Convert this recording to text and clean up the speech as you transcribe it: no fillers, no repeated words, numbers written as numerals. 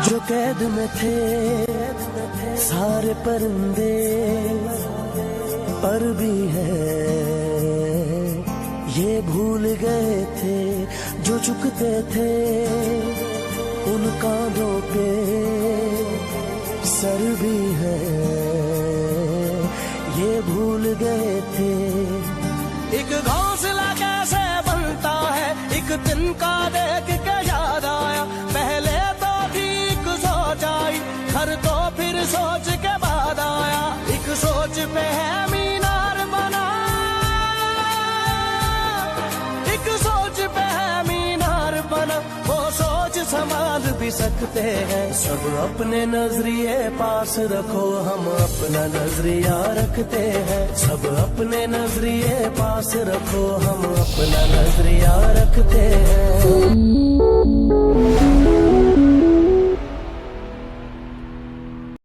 जो कैद में थे सारे परिंदे, पर भी है ये भूल गए थे जो झुकते थे उन कांधों पे सर भी है, ये भूल गए थे। एक घोंसला कैसे बनता है एक दिन का देख के याद आया, पहले तो ठीक सोच आई घर तो फिर सोच के बाद आया, एक सोच पे है मीनार बना, एक सोच पे है मीनार बना, वो सोच संभाल भी सकते हैं। सब अपने नजरिए पास रखो, हम अपना नजरिया रखते हैं, सब अपने नजरिए पास रखो, हम अपना नजरिया रखते हैं।